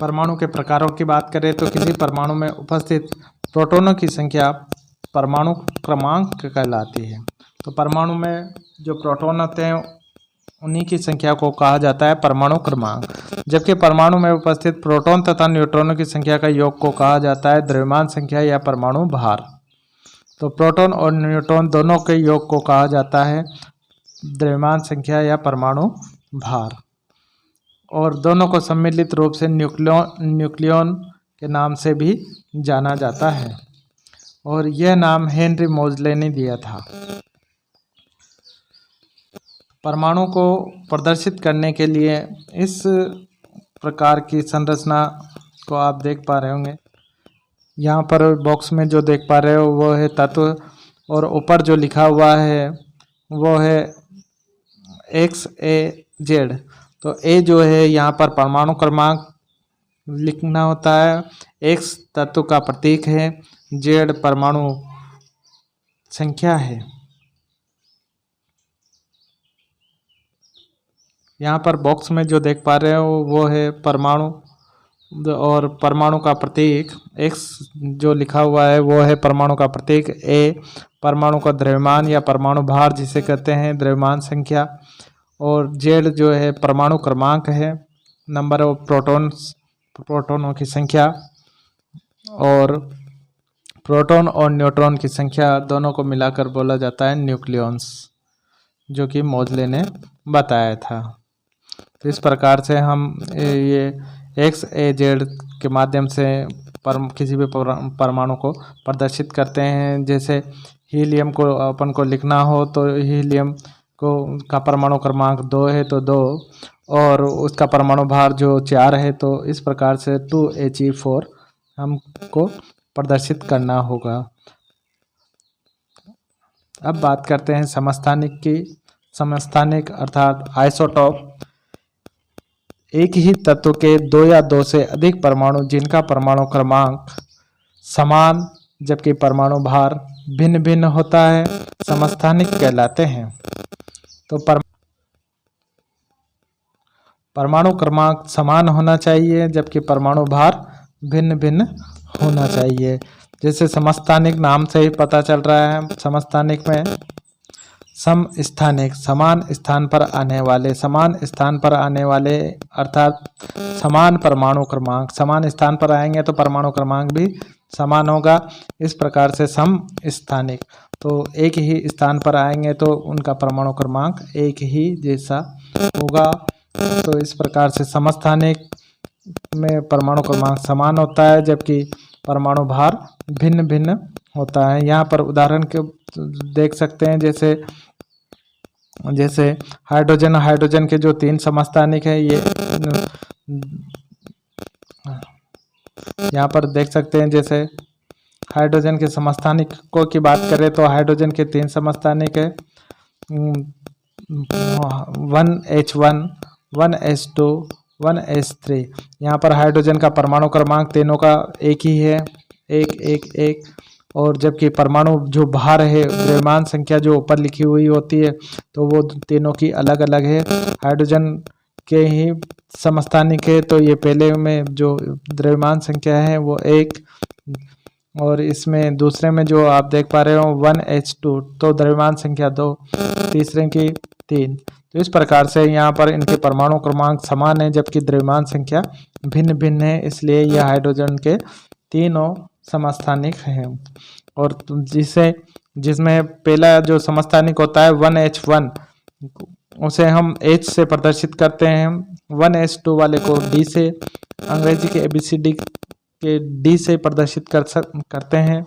परमाणु के प्रकारों की बात करें तो किसी परमाणु में उपस्थित प्रोटॉनों की संख्या परमाणु क्रमांक कहलाती है। तो परमाणु में जो प्रोटॉन होते हैं उन्हीं की संख्या को कहा जाता है परमाणु क्रमांक, जबकि परमाणु में उपस्थित प्रोटॉन तथा न्यूट्रॉनों की संख्या का योग को कहा जाता है द्रव्यमान संख्या या परमाणु भार। तो प्रोटॉन और न्यूट्रॉन दोनों के योग को कहा जाता है द्रव्यमान संख्या या परमाणु भार, और दोनों को सम्मिलित रूप से न्यूक्लियॉन के नाम से भी जाना जाता है, और यह नाम हेनरी मोजले ने दिया था। परमाणु को प्रदर्शित करने के लिए इस प्रकार की संरचना को आप देख पा रहे होंगे। यहाँ पर बॉक्स में जो देख पा रहे हो वो है तत्व, और ऊपर जो लिखा हुआ है वो है XAZ। तो A जो है यहाँ पर परमाणु क्रमांक लिखना होता है, X तत्व का प्रतीक है, Z परमाणु संख्या है। यहाँ पर बॉक्स में जो देख पा रहे हो वो है परमाणु, और परमाणु का प्रतीक X जो लिखा हुआ है वो है परमाणु का प्रतीक, A परमाणु का द्रव्यमान या परमाणु भार जिसे कहते हैं द्रव्यमान संख्या, और Z जो है परमाणु क्रमांक है, नंबर ऑफ प्रोटॉनों की संख्या, और प्रोटॉन और न्यूट्रॉन की संख्या दोनों को मिलाकर बोला जाता है न्यूक्लियॉन्स, जो कि मोजले ने बताया था। तो इस प्रकार से हम ये XAZ के माध्यम से किसी भी परमाणु को प्रदर्शित करते हैं। जैसे हीलियम को अपन को लिखना हो तो हीलियम का परमाणु क्रमांक 2 है तो 2, और उसका परमाणु भार जो 4 है, तो इस प्रकार से 2He4 हमको प्रदर्शित करना होगा। अब बात करते हैं समस्थानिक की। समस्थानिक अर्थात आइसोटॉप एक ही तत्व के 2 या 2 से अधिक परमाणु जिनका परमाणु क्रमांक समान जबकि परमाणु भार भिन्न भिन्न होता है समस्थानिक कहलाते हैं। तो परमाणु क्रमांक समान होना चाहिए जबकि परमाणु भार भिन्न भिन्न होना चाहिए। जैसे समस्थानिक नाम से ही पता चल रहा है, समस्थानिक में समस्थानिक समान स्थान पर आने वाले अर्थात समान परमाणु क्रमांक, समान स्थान पर आएंगे तो परमाणु क्रमांक भी समान होगा। इस प्रकार से समस्थानिक तो एक ही स्थान पर आएंगे तो उनका परमाणु क्रमांक एक ही जैसा होगा। तो इस प्रकार से समस्थानिक में परमाणु क्रमांक समान होता है जबकि परमाणु भार भिन्न भिन्न होता है। यहाँ पर उदाहरण के देख सकते हैं, जैसे हाइड्रोजन के जो 3 समस्थानिक है, ये यहाँ पर देख सकते हैं। जैसे हाइड्रोजन के समस्थानिकों की बात करें तो हाइड्रोजन के 3 समस्थानिक है, 1H1, 1H2, 1H3। यहाँ पर हाइड्रोजन का परमाणु क्रमांक तीनों का एक ही है, 1 1 1, और जबकि परमाणु जो भार है द्रव्यमान संख्या जो ऊपर लिखी हुई होती है तो वो तीनों की अलग अलग है। हाइड्रोजन के ही समस्थानिक है तो ये पहले में जो द्रव्यमान संख्या है वो 1, और इसमें दूसरे में जो आप देख पा रहे हो 1H2 तो द्रव्यमान संख्या 2, तीसरे की 3। तो इस प्रकार से यहाँ पर इनके परमाणु क्रमांक समान है जबकि द्रव्यमान संख्या भिन्न भिन्न है, इसलिए यह हाइड्रोजन के तीनों समस्थानिक हैं। और जिसमें पहला जो समस्थानिक होता है 1H1 उसे हम H से प्रदर्शित करते हैं, 1H2 वाले को D से, अंग्रेजी के ABCD के D से प्रदर्शित करते हैं,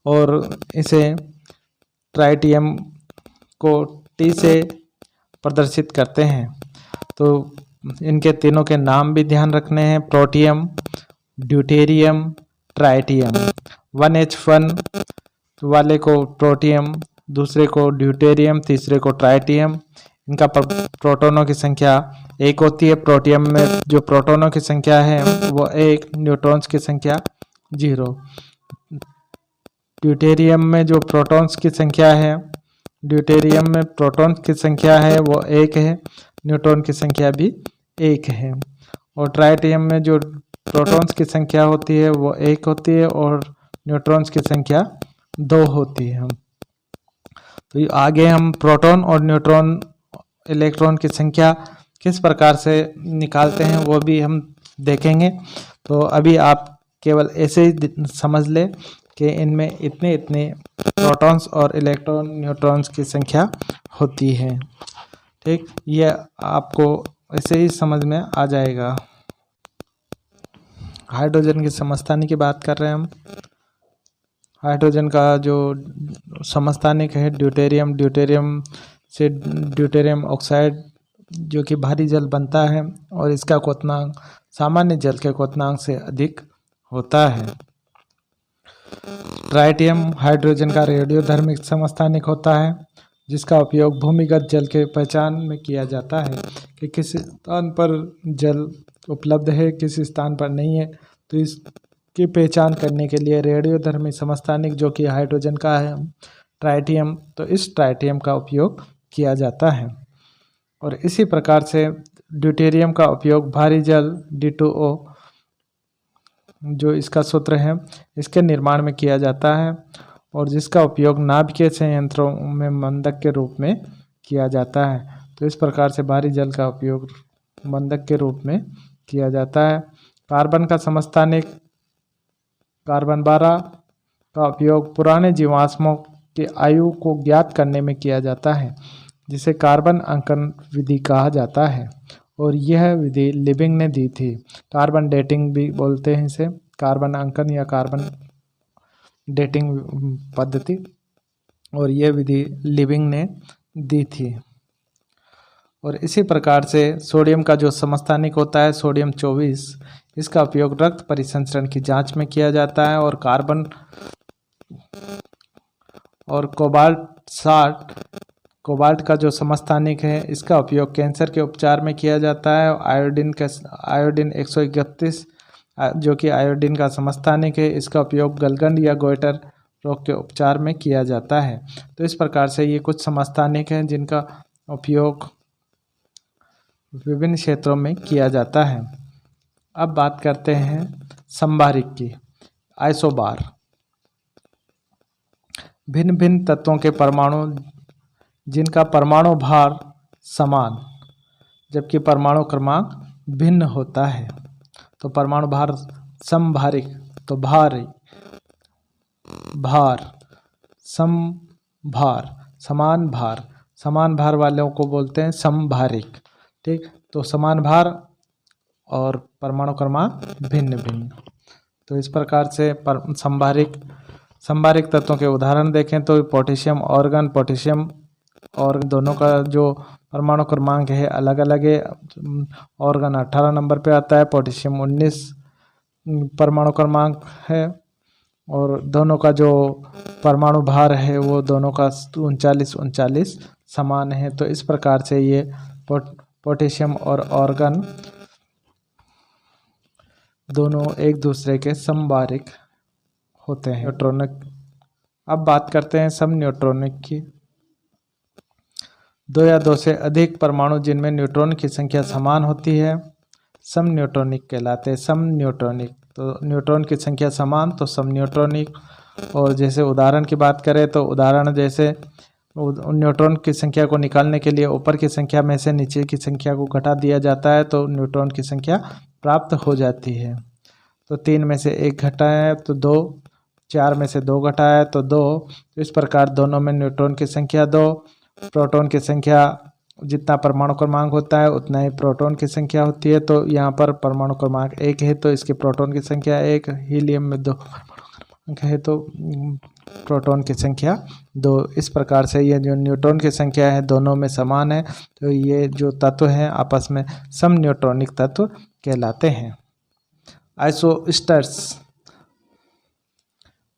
और इसे ट्राइटियम को T से प्रदर्शित करते हैं। तो इनके तीनों के नाम भी ध्यान रखने हैं, प्रोटियम, ड्यूटेरियम, ट्राइटियम। 1H1 वाले को प्रोटियम, दूसरे को ड्यूटेरियम, तीसरे को ट्राइटियम। इनका प्रोटॉनों की संख्या 1 होती है। प्रोटियम में जो प्रोटॉनों की संख्या है वो 1, न्यूट्रॉन्स की संख्या 0। ड्यूटेरियम में जो प्रोटॉन्स की संख्या है, ड्यूटेरियम में प्रोटॉन की संख्या है वो 1 है, न्यूट्रॉन की संख्या भी 1 है। और ट्राइटियम में जो प्रोटॉन्स की संख्या होती है वो 1 होती है और न्यूट्रॉन्स की संख्या 2 होती है। तो आगे हम प्रोटॉन और न्यूट्रॉन इलेक्ट्रॉन की संख्या किस प्रकार से निकालते हैं वो भी हम देखेंगे। तो अभी आप केवल ऐसे ही समझ ले कि इनमें इतने इतने प्रोटॉन्स और इलेक्ट्रॉन न्यूट्रॉन्स की संख्या होती है। ठीक, ये आपको ऐसे ही समझ में आ जाएगा। हाइड्रोजन की समस्थानिक की बात कर रहे हैं हम। हाइड्रोजन का जो समस्थानिक है ड्यूटेरियम, ड्यूटेरियम से ड्यूटेरियम ऑक्साइड जो कि भारी जल बनता है और इसका क्वथनांक सामान्य जल के क्वथनांक से अधिक होता है। ट्राइटियम हाइड्रोजन का रेडियोधर्मिक समस्थानिक होता है जिसका उपयोग भूमिगत जल के पहचान में किया जाता है कि किस स्थान पर जल उपलब्ध है, किस स्थान पर नहीं है। तो इसकी पहचान करने के लिए रेडियोधर्मी समस्थानिक जो कि हाइड्रोजन का है ट्राइटियम, तो इस ट्राइटियम का उपयोग किया जाता है। और इसी प्रकार से ड्यूटेरियम का उपयोग भारी जल D2O जो इसका सूत्र है इसके निर्माण में किया जाता है और जिसका उपयोग नाभिकीय संयंत्रों में मंदक के रूप में किया जाता है। तो इस प्रकार से भारी जल का उपयोग मंदक के रूप में किया जाता है। कार्बन का समस्थानिक कार्बन 12 का उपयोग पुराने जीवाश्मों की आयु को ज्ञात करने में किया जाता है जिसे कार्बन अंकन विधि कहा जाता है और यह विधि लिविंग ने दी थी। कार्बन डेटिंग भी बोलते हैं इसे, कार्बन अंकन या कार्बन डेटिंग पद्धति, और यह विधि लिविंग ने दी थी। और इसी प्रकार से सोडियम का जो समस्थानिक होता है सोडियम 24, इसका उपयोग रक्त परिसंचरण की जांच में किया जाता है और कार्बन और कोबाल्ट 60 कोबाल्ट का जो समस्थानिक है इसका उपयोग कैंसर के उपचार में किया जाता है। आयोडीन 131 जो कि आयोडीन का समस्थानिक है इसका उपयोग गलगंड या गोइटर रोग के उपचार में किया जाता है। तो इस प्रकार से ये कुछ समस्थानिक हैं जिनका उपयोग विभिन्न क्षेत्रों में किया जाता है। अब बात करते हैं समभारिक की। आइसोबार भिन्न भिन्न तत्वों के परमाणु जिनका परमाणु भार समान जबकि परमाणु क्रमांक भिन्न होता है। तो परमाणु भार समभारिक, तो भार समभार समान भार वालों को बोलते हैं समभारिक। ठीक, तो समान भार और परमाणु क्रमांक भिन्न भिन्न। तो इस प्रकार से समभारिक तत्वों के उदाहरण देखें तो पोटेशियम ऑर्गन, पोटेशियम और दोनों का जो परमाणु क्रमांक है अलग अलग है। ऑर्गन 18 नंबर पे आता है, पोटेशियम 19 परमाणु क्रमांक है और दोनों का जो परमाणु भार है वो दोनों का 39 समान है। तो इस प्रकार से ये पोटेशियम और ऑर्गन दोनों एक दूसरे के समभारिक होते हैं। न्यूट्रॉनिक। अब बात करते हैं सम न्यूट्रॉनिक की। 2 या 2 से अधिक परमाणु जिनमें न्यूट्रॉन की संख्या समान होती है सम न्यूट्रॉनिक कहलाते हैं। सम न्यूट्रॉनिक, तो न्यूट्रॉन की संख्या समान तो सम न्यूट्रॉनिक। और जैसे उदाहरण की बात करें तो उदाहरण जैसे न्यूट्रॉन की संख्या को निकालने के लिए ऊपर की संख्या में से नीचे की संख्या को घटा दिया जाता है तो न्यूट्रॉन की संख्या प्राप्त हो जाती है। तो 3 में से 1 घटाया है तो 2, 4 में से 2 घटाया है तो 2। तो इस प्रकार दोनों में न्यूट्रॉन की संख्या 2, प्रोटॉन की संख्या जितना परमाणु क्रमांक होता है उतना ही प्रोटॉन की संख्या होती है। तो यहाँ पर परमाणु क्रमांक 1 है तो इसके प्रोटॉन की संख्या 1, हीलियम में 2 परमाणु क्रमांक है तो प्रोटॉन की संख्या 2। इस प्रकार से ये जो न्यूट्रॉन की संख्या है दोनों में समान है। तो ये जो तत्व हैं आपस में सम न्यूट्रॉनिक तत्व कहलाते हैं। आइसोस्टर्स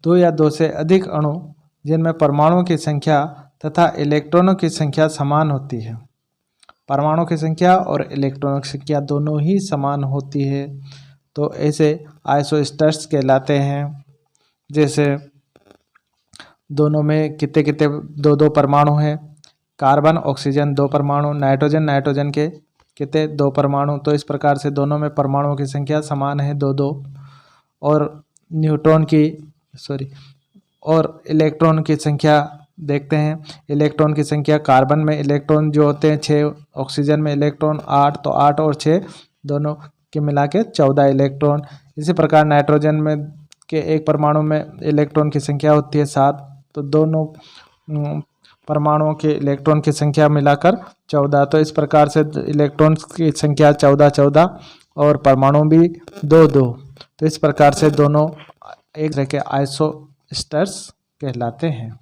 2 या 2 से अधिक अणु जिनमें परमाणुओं की संख्या तथा इलेक्ट्रॉनों की संख्या समान होती है। परमाणु की संख्या और इलेक्ट्रॉनों की संख्या दोनों ही समान होती है तो ऐसे आइसोस्टर्स कहलाते हैं। जैसे दोनों में कितने 2-2 परमाणु हैं। कार्बन ऑक्सीजन 2 परमाणु, नाइट्रोजन के कितने 2 परमाणु। तो इस प्रकार से दोनों में परमाणुओं की संख्या समान है 2-2। और न्यूट्रॉन की और इलेक्ट्रॉन की संख्या देखते हैं। इलेक्ट्रॉन की संख्या कार्बन में इलेक्ट्रॉन जो होते हैं 6, ऑक्सीजन में इलेक्ट्रॉन 8, तो 8 और 6 दोनों के मिला के 14 इलेक्ट्रॉन। इसी प्रकार नाइट्रोजन में के एक परमाणु में इलेक्ट्रॉन की संख्या होती है 7, तो दोनों परमाणुओं के इलेक्ट्रॉन की संख्या मिलाकर 14। तो इस प्रकार से इलेक्ट्रॉन्स की संख्या 14-14 और परमाणु भी 2-2। तो इस प्रकार से दोनों एक तरह के आइसोस्टर्स कहलाते हैं।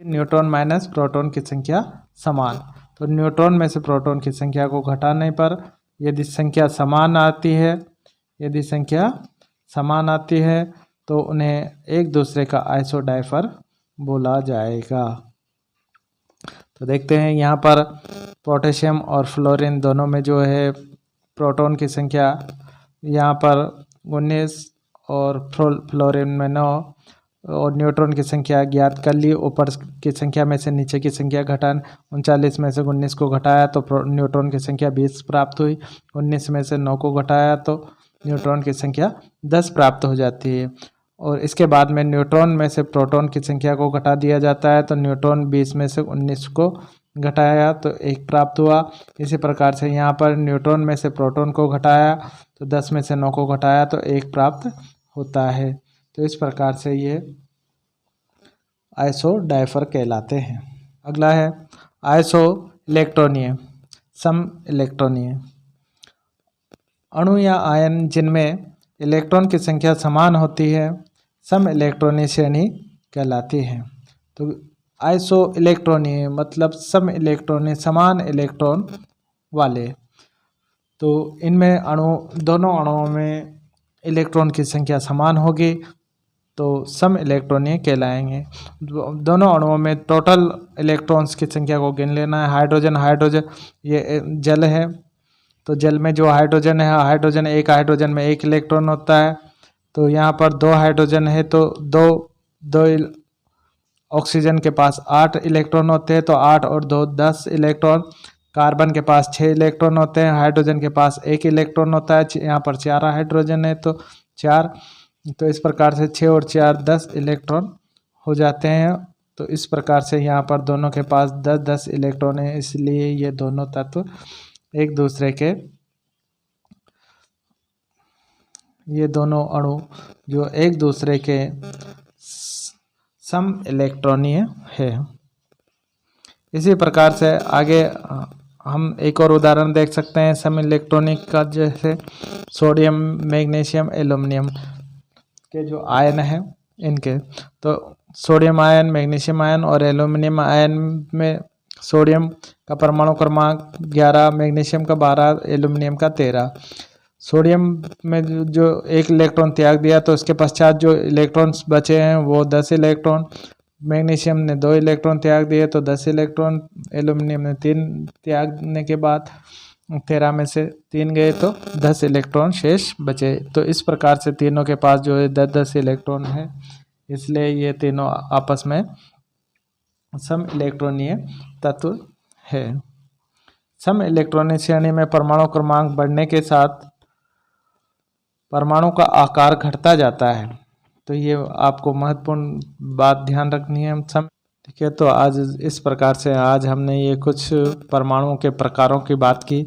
न्यूट्रॉन माइनस प्रोटॉन की संख्या समान। तो न्यूट्रॉन में से प्रोटॉन की संख्या को घटाने पर यदि संख्या समान आती है तो उन्हें एक दूसरे का आइसोडाइफर बोला जाएगा। तो देखते हैं यहाँ पर पोटेशियम और फ्लोरीन दोनों में जो है प्रोटॉन की संख्या यहाँ पर 19 और फ्लोरीन में 9 और न्यूट्रॉन की संख्या ज्ञात कर ली। ऊपर की संख्या में से नीचे की संख्या घटान 39 में से 19 को घटाया तो न्यूट्रॉन की संख्या 20 प्राप्त हुई। 19 में से 9 को घटाया तो न्यूट्रॉन की संख्या 10 प्राप्त हो जाती है। और इसके बाद में न्यूट्रॉन में से प्रोटॉन की संख्या को घटा दिया जाता है, तो न्यूट्रॉन 20 में से 19 को घटाया तो 1 प्राप्त हुआ। इसी प्रकार से यहाँ पर न्यूट्रॉन में से प्रोटॉन को घटाया तो 10 में से 9 को घटाया तो 1 प्राप्त होता है। तो इस प्रकार से ये आइसोडाइफर कहलाते हैं। अगला है आइसो इलेक्ट्रॉनीय, सम इलेक्ट्रॉनीय। अणु या आयन जिनमें इलेक्ट्रॉन की संख्या समान होती है सम इलेक्ट्रॉनीय श्रेणी कहलाती है। तो आइसो इलेक्ट्रॉनीय मतलब सम इलेक्ट्रॉनीय, समान इलेक्ट्रॉन वाले। तो इनमें दोनों अणुओं में इलेक्ट्रॉन की संख्या समान होगी तो सम इलेक्ट्रॉनीय कहलाएंगे। दोनों अणुओं में टोटल इलेक्ट्रॉन्स की संख्या को गिन लेना है। हाइड्रोजन ये जल है, तो जल में जो हाइड्रोजन है, एक हाइड्रोजन में 1 इलेक्ट्रॉन होता है। तो यहाँ पर 2 हाइड्रोजन है तो दो ऑक्सीजन के पास 8 इलेक्ट्रॉन होते हैं, तो 8 और 2 10 इलेक्ट्रॉन। कार्बन के पास 6 इलेक्ट्रॉन होते हैं, हाइड्रोजन के पास 1 इलेक्ट्रॉन होता है। यहाँ पर 4 हाइड्रोजन है तो 4, तो इस प्रकार से 6 और 4 10 इलेक्ट्रॉन हो जाते हैं। तो इस प्रकार से यहाँ पर दोनों के पास 10-10 इलेक्ट्रॉन है, इसलिए ये दोनों तत्व एक दूसरे के, ये दोनों अणु जो एक दूसरे के सम इलेक्ट्रॉनीय है। इसी प्रकार से आगे हम एक और उदाहरण देख सकते हैं सम इलेक्ट्रॉनिक का, जैसे सोडियम, मैग्नीशियम, एल्युमिनियम के जो आयन है इनके। तो सोडियम आयन, मैग्नीशियम आयन और एल्युमिनियम आयन में सोडियम का परमाणु क्रमांक 11, मैग्नीशियम का 12, एल्युमिनियम का 13। सोडियम में जो 1 इलेक्ट्रॉन त्याग दिया तो उसके पश्चात जो इलेक्ट्रॉन्स बचे हैं वो 10 इलेक्ट्रॉन। मैग्नीशियम ने 2 इलेक्ट्रॉन त्याग दिए तो 10 इलेक्ट्रॉन। एल्युमिनियम ने 3 त्यागने के बाद 13 में से 3 गए तो 10 इलेक्ट्रॉन शेष बचे। तो इस प्रकार से तीनों के पास जो है 10-10 इलेक्ट्रॉन है, इसलिए ये तीनों आपस में सम इलेक्ट्रॉनीय तत्व है। सम इलेक्ट्रॉनिक श्रेणी में परमाणु क्रमांक बढ़ने के साथ परमाणु का आकार घटता जाता है। तो ये आपको महत्वपूर्ण बात ध्यान रखनी है। ठीक है, तो आज इस प्रकार से आज हमने ये कुछ परमाणुओं के प्रकारों की बात की।